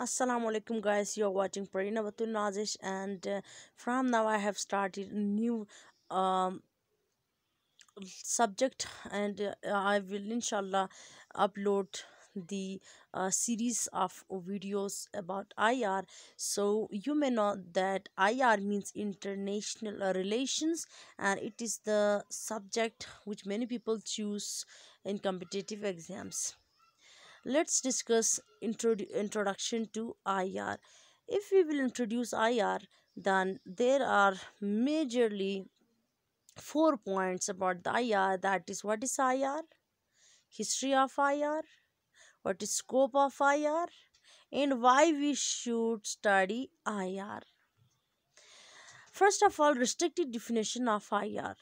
Assalamu alaikum guys, you're watching Parina NAZISH, and from now I have started a new um, subject, and I will inshallah upload the series of videos about IR. So you may know that IR means international relations, and it is the subject which many people choose in competitive exams. Let's discuss introduction to IR. If we will introduce IR, then there are majorly 4 points about the IR. That is, what is IR, history of IR, what is scope of IR, and why we should study IR. First of all, restricted definition of IR.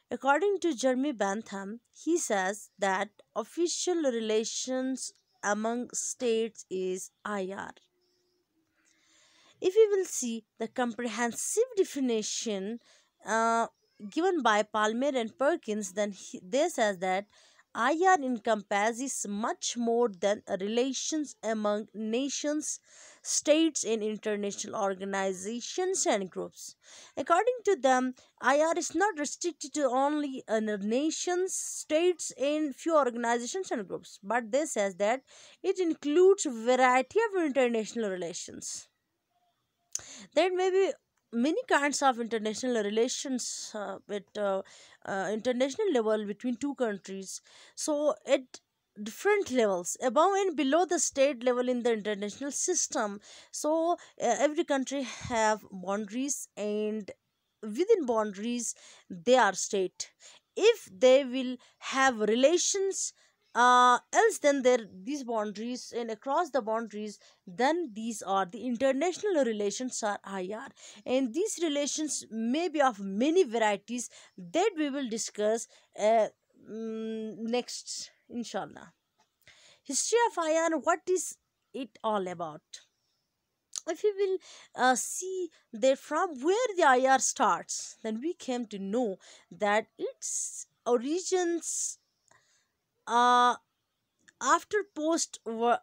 According to Jeremy Bentham, he says that official relations among states is IR. If we will see the comprehensive definition uh, given by Palmer and Perkins, then they says that IR encompasses much more than relations among nations, states, and international organizations and groups. According to them, IR is not restricted to only nations, states, and few organizations and groups, but they says that it includes variety of international relations. There may be many kinds of international relations with international level between two countries. So at different levels, above and below the state level in the international system. So every country have boundaries, and within boundaries they are state. If they will have relations else, then there these boundaries, and across the boundaries, then these are the international relations are IR, and these relations may be of many varieties that we will discuss next, inshallah. History of IR, what is it all about? If we will see that from where the IR starts, then we came to know that its origins uh, after post World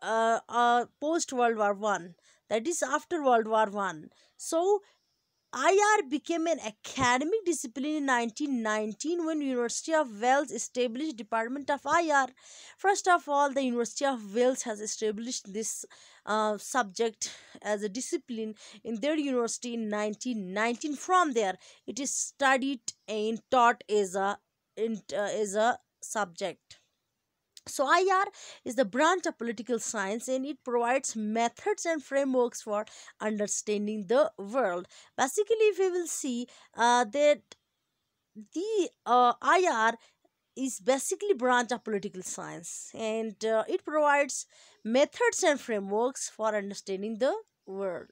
War One, that is after World War One. So IR became an academic discipline in 1919 when University of Wales established Department of IR. First of all, the University of Wales has established this subject as a discipline in their university in 1919. From there, it is studied and taught as a subject. So, IR is the branch of political science, and it provides methods and frameworks for understanding the world. Basically, if we will see that the IR is basically branch of political science, and it provides methods and frameworks for understanding the world.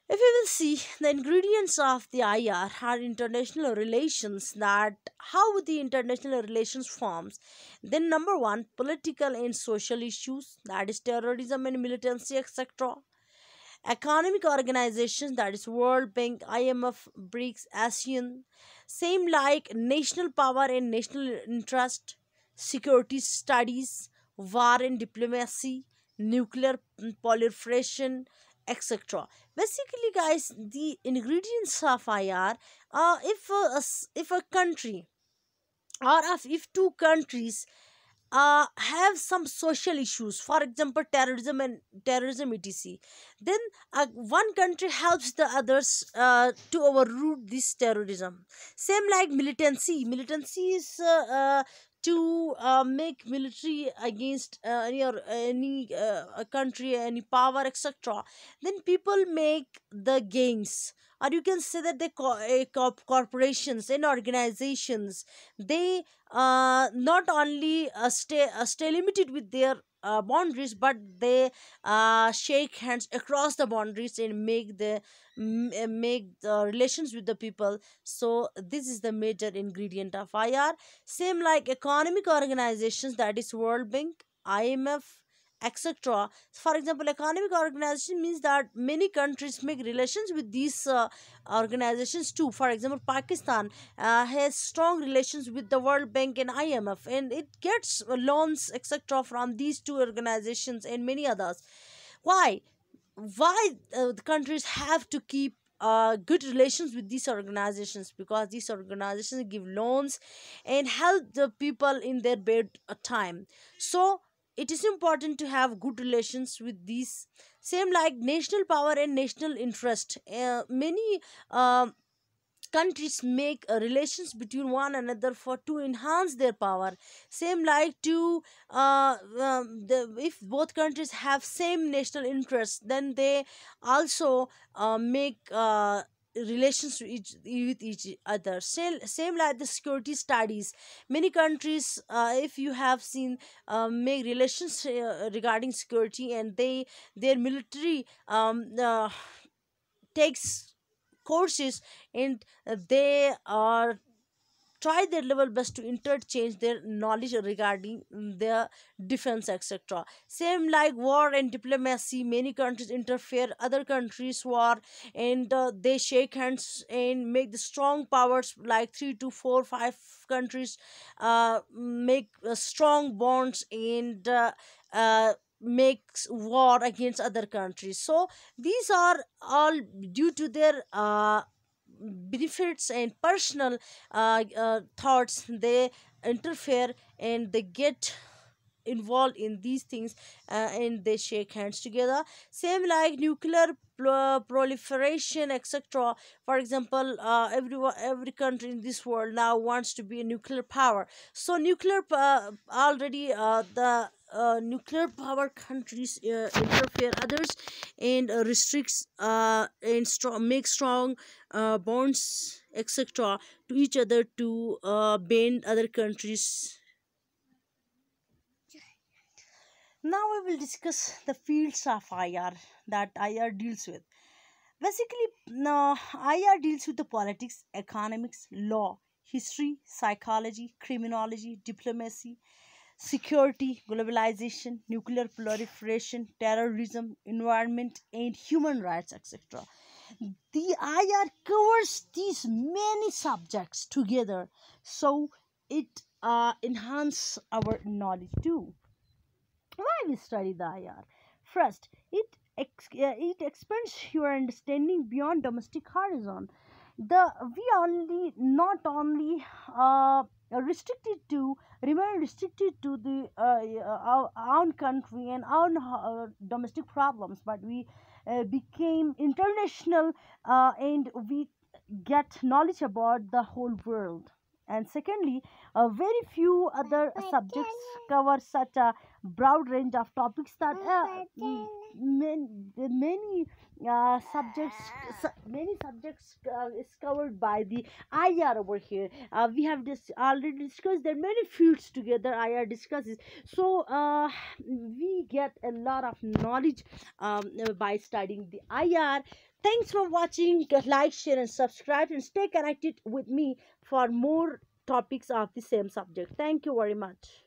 If we will see the ingredients of the IR are international relations, that how the international relations forms, then number one, political and social issues, that is terrorism and militancy, etc. Economic organizations, that is World Bank, IMF, BRICS, ASEAN. Same like national power and national interest, security studies, war and diplomacy, nuclear proliferation, etc. Basically, guys, the ingredients of IR, if a country, or if two countries have some social issues, for example terrorism etc, then one country helps the others to overroot this terrorism. Same like militancy is to make military against any a country, any power, etc. Then people make the gangs, or you can say that corporations and organizations, they not only stay limited with their boundaries, but they shake hands across the boundaries and make the relations with the people. So this is the major ingredient of IR. Same like economic organizations, that is World Bank, IMF, etc. For example, economic organization means that many countries make relations with these organizations too. For example, Pakistan has strong relations with the World Bank and IMF, and it gets loans, etc., from these two organizations and many others. Why? The countries have to keep good relations with these organizations? Because these organizations give loans and help the people in their bad time. So it is important to have good relations with these. Same like national power and national interest. Many countries make relations between one another for to enhance their power. Same like to if both countries have same national interests, then they also make relations with each other. Same like the security studies. Many countries, if you have seen, make relations regarding security, and their military takes courses, and they are try their level best to interchange their knowledge regarding their defense, etc. Same like war and diplomacy. Many countries interfere other countries war, and they shake hands and make the strong powers like 3 to 4 5 countries make strong bonds, and makes war against other countries. So these are all due to their benefits and personal thoughts. They interfere and they get involved in these things, and they shake hands together. Same like nuclear proliferation, etc. For example, every country in this world now wants to be a nuclear power. So nuclear already the nuclear power countries interfere others, and restricts and make strong bonds, etc., to each other to bend other countries. Now we will discuss the fields of IR that IR deals with. Basically, no, IR deals with the politics, economics, law, history, psychology, criminology, diplomacy, security, globalization, nuclear proliferation, terrorism, environment, and human rights, etc. The IR covers these many subjects together, so it enhances our knowledge too. Why we study the IR? First, it expands your understanding beyond domestic horizon. We only not only restricted to remain restricted to the our own country and own domestic problems, but we became international, and we get knowledge about the whole world. And secondly, very few other subjects cover such a broad range of topics that many subjects is covered by the IR over here. We have already discussed that many fields together IR discusses. So we get a lot of knowledge by studying the IR. Thanks for watching. Like, share, and subscribe, and stay connected with me for more topics of the same subject. Thank you very much.